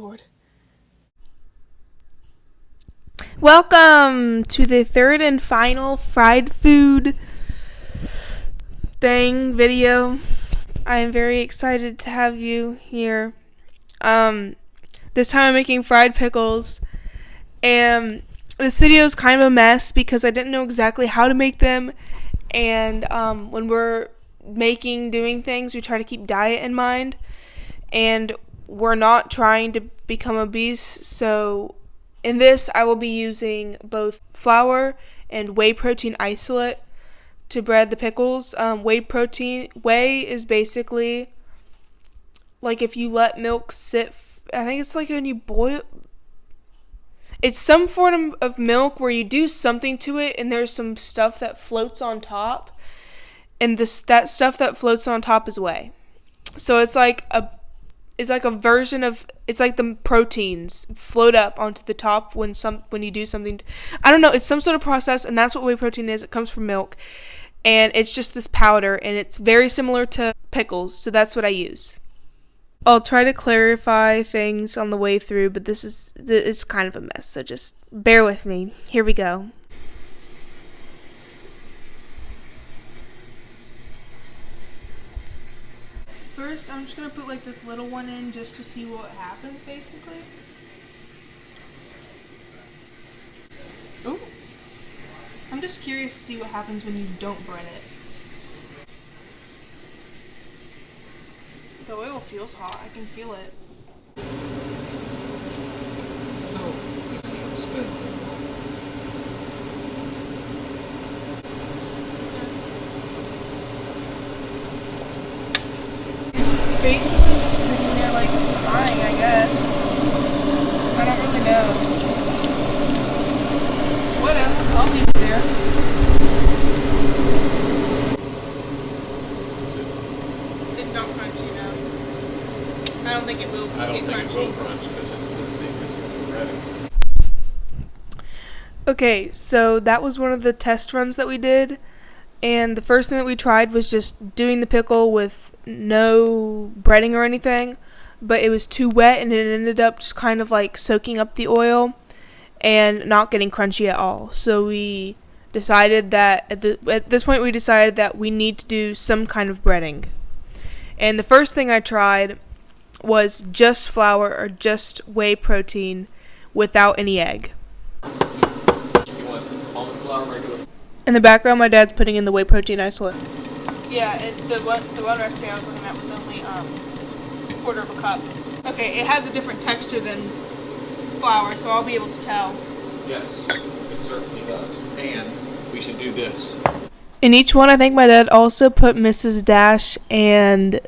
Lord. Welcome to the third and final fried food video. I am very excited to have you here. This time I'm making fried pickles, and this video is kind of a mess because I didn't know exactly how to make them, and when we're doing things, we try to keep diet in mind, and we're not trying to become obese, so in this I will be using both flour and whey protein isolate to bread the pickles. Whey is basically like if you let milk sit, I think it's like when you boil, it's some form of milk where you do something to it and there's some stuff that floats on top, and that stuff that floats on top is whey. So it's like a version of, it's like the proteins float up onto the top when you do something. I don't know, it's some sort of process, and that's what whey protein is. It comes from milk, and it's just this powder, and it's very similar to pickles, so that's what I use. I'll try to clarify things on the way through, but it's kind of a mess, so just bear with me. Here we go. First, I'm just going to put like this little one in just to see what happens, basically. Ooh. I'm just curious to see what happens when you don't bread it. The oil feels hot. I can feel it. Basically just sitting there like frying, I guess. I don't really know. Whatever, I'll leave it there. It's not crunchy now. I don't think it will be crunchy. I don't think it will crunch because it's breading. Okay, so that was one of the test runs that we did. And the first thing that we tried was just doing the pickle with no breading or anything, but it was too wet and it ended up just kind of like soaking up the oil and not getting crunchy at all. So we decided that at this point we decided that we need to do some kind of breading. And the first thing I tried was just flour or just whey protein without any egg. You want almond flour, regular? In the background, my dad's putting in the whey protein isolate. Yeah, the one recipe I was looking at was only a quarter of a cup. Okay, it has a different texture than flour, so I'll be able to tell. Yes, it certainly does. And we should do this. In each one, I think my dad also put Mrs. Dash and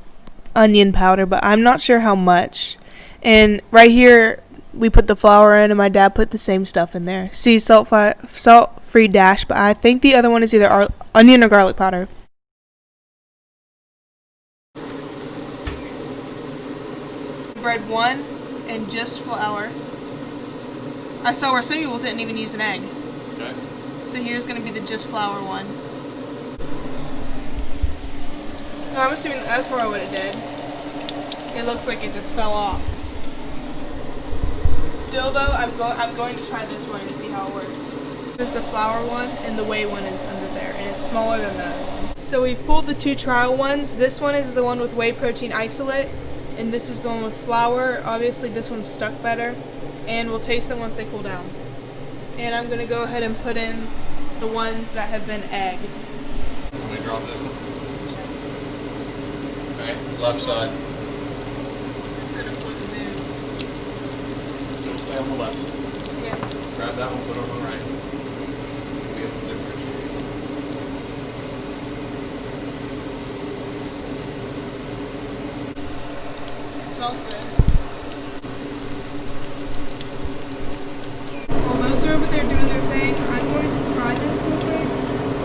onion powder, but I'm not sure how much. And right here, we put the flour in, and my dad put the same stuff in there. See, salt-free Dash, but I think the other one is either onion or garlic powder. Bread one and just flour. I saw where some people didn't even use an egg. Okay. So here's going to be the just flour one. No, I'm assuming that's probably what it did. It looks like it just fell off. Still though, I'm going to try this one to see how it works. This is the flour one, and the whey one is under there, and it's smaller than that one. So we've pulled the two trial ones. This one is the one with whey protein isolate, and this is the one with flour. Obviously this one's stuck better, and we'll taste them once they cool down. And I'm going to go ahead and put in the ones that have been egged. Let me drop this one. Okay, left side. So stay on the left. Yeah. Grab that one, put it on the right. You'll be able to differentiate. It smells good. While those are over there doing their thing, I'm going to try this real quick.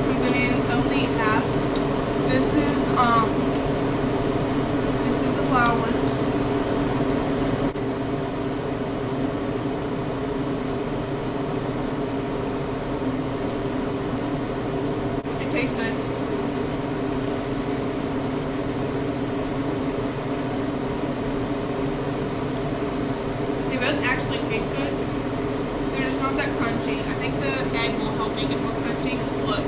I'm going to only eat half. This is the flour one. It tastes good. does actually taste good. They're just not that crunchy. I think the egg will help make it more crunchy. Because look,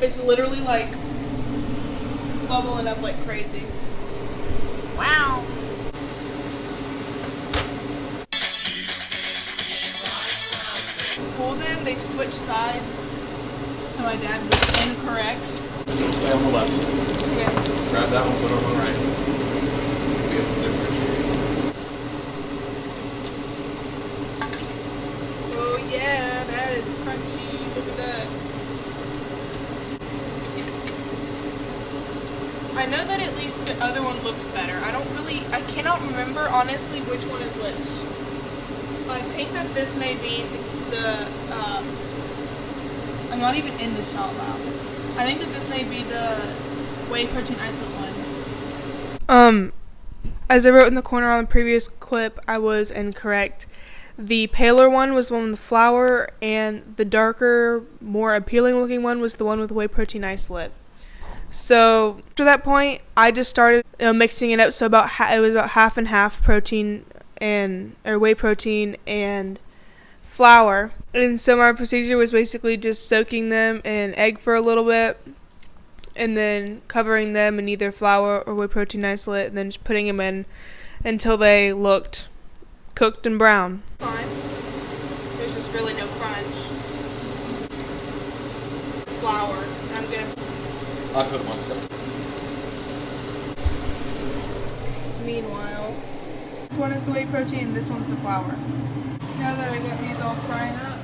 it's literally like bubbling up like crazy. Wow. Pull them. They've switched sides. So my dad was incorrect. Stay on the left. Okay. Grab that one, put it on the right. We have to differentiate. Oh yeah, that is crunchy. Look at that. I know that at least the other one looks better. I cannot remember honestly which one is which. I think that this may be I'm not even in the shot loud. I think that this may be the whey protein isolate one. As I wrote in the corner on the previous clip, I was incorrect. The paler one was the one with the flour, and the darker, more appealing looking one was the one with whey protein isolate. So after that point, I just started mixing it up. So it was about half and half protein or whey protein and flour. And so my procedure was basically just soaking them in egg for a little bit, and then covering them in either flour or whey protein isolate, and then just putting them in until they looked cooked and brown. Fine. There's just really no crunch. Flour. I put one second. Meanwhile, this one is the whey protein, this one's the flour. Now that I got these all frying up,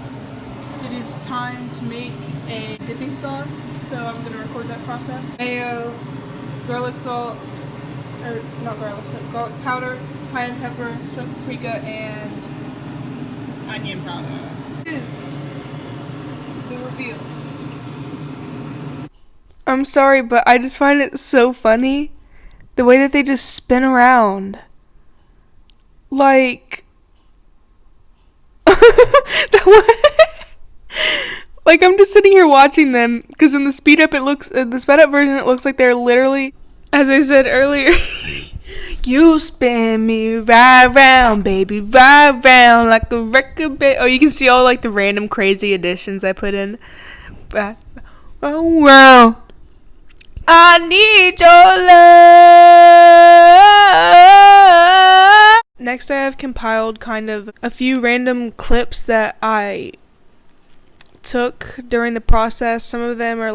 it is time to make a dipping sauce. So I'm going to record that process. Mayo, garlic salt, or not garlic salt, garlic powder, cayenne pepper, smoked paprika, and onion powder. This is the reveal. I'm sorry, but I just find it so funny the way that they just spin around. Like, like I'm just sitting here watching them, because in the sped up version it looks like they're literally, as I said earlier, you spin me right round, baby, right round like a record. Oh, you can see all like the random crazy additions I put in. Oh wow. I need your love. Next, I have compiled kind of a few random clips that I took during the process. Some of them are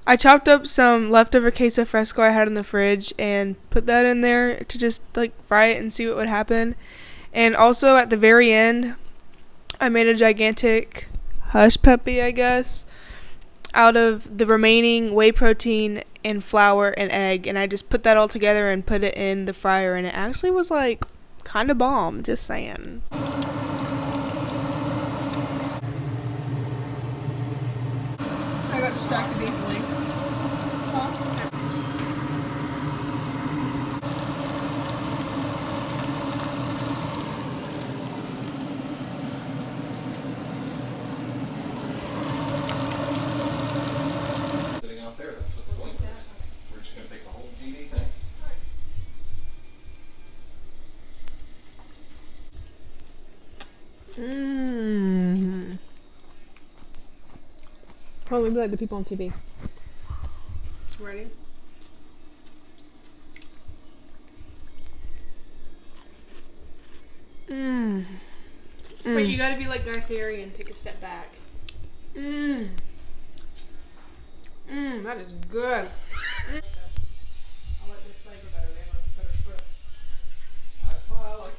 I chopped up some leftover queso fresco I had in the fridge and put that in there to just like fry it and see what would happen. And also at the very end, I made a gigantic hush puppy, I guess, out of the remaining whey protein and flour and egg, and I just put that all together and put it in the fryer, and it actually was like kind of bomb, just saying. I got distracted easily. Huh? Probably like the people on TV. Ready? But you gotta be like Guy Fieri and take a step back. That is good. I like this flavor better. They have a better crisp. That's why I like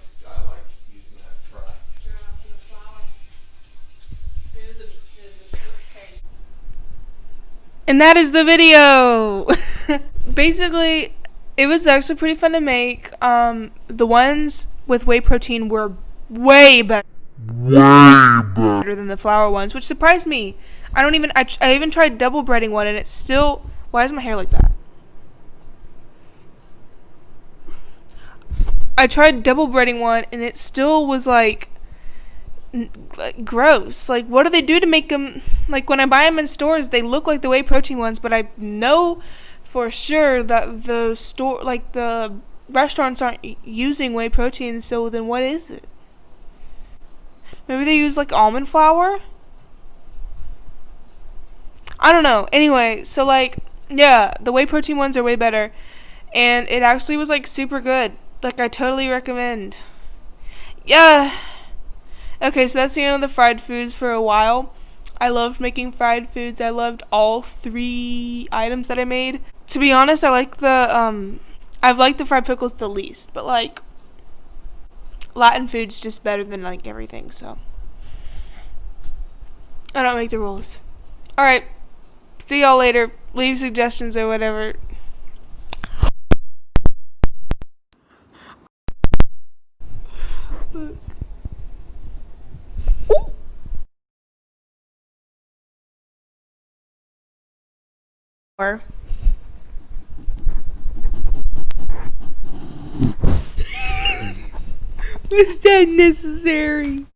using that fry. Yeah, the flour. It is a taste. And that is the video. Basically, it was actually pretty fun to make. The ones with whey protein were way better than the flour ones, which surprised me. I even tried double breading one, and it's still. Why is my hair like that? I tried double breading one, and it still was like gross. Like, what do they do to make them? Like, when I buy them in stores, they look like the whey protein ones, but I know for sure that the store, like the restaurants, aren't using whey protein. So then, what is it? Maybe they use like almond flour. I don't know. Anyway, so like, yeah, the whey protein ones are way better, and it actually was like super good. Like, I totally recommend. Yeah. Okay, so that's the end of the fried foods for a while. I loved making fried foods. I loved all 3 items that I made. To be honest, I've liked the fried pickles the least, but like Latin food's just better than like everything, so I don't make the rules. Alright, see y'all later. Leave suggestions or whatever. Look. Or was that necessary?